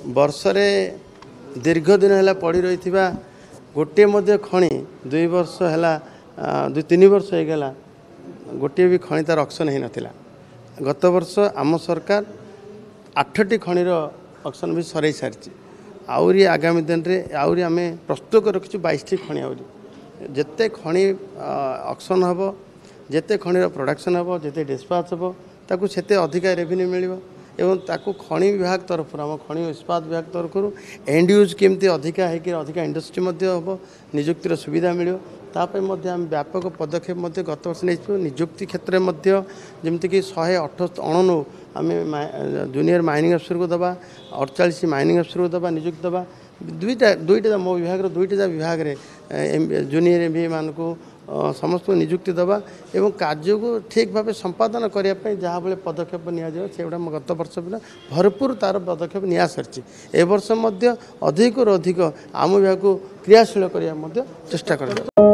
वर्षरे दीर्घ दिन है पड़ रही गोटे खणी 2 वर्ष है 2-3 वर्ष हो गला गोटे भी खणी तार ऑक्शन हो नाला। गत वर्ष आम सरकार 8टी खणीर ऑक्शन भी सर सारी आउरी आगामी दिन में आउरी आम प्रस्तुत कर रखी 22टी खणी आउरी जिते खणी ऑक्शन हम जिते खणीर प्रोडक्शन हम जिते डिस्पाच हम ताकू से अधिका रेवेन्यू मिल एवं ताकू खणी विभाग तरफ आम खणी इस्पात विभाग तरफ एंड यूज केमती अधिका अधिका इंडस्ट्री हम निजुक्तिर सुविधा मिल आम व्यापक पदक्षेप गत वर्ष नहीं निजुक्ति क्षेत्र में जमीक 198 आम जूनियर माइनिंग अफसर को दबा 48 माइनिंग अफसर को दबा निजुक्ति दबा दुईटा मो विभाग दुईटा विभाग जूनियर एमबीए मान को समस्त निजुक्ति दबा एवं कार्य को ठीक भाव संपादन करने जहाँ भाई पदक्षेप निगुड़ा गत वर्ष भरपूर तार पदक्षेप निया सारी ए वर्ष अधिक अधिक आम विभाग को क्रियाशील करने चेष्टा कर।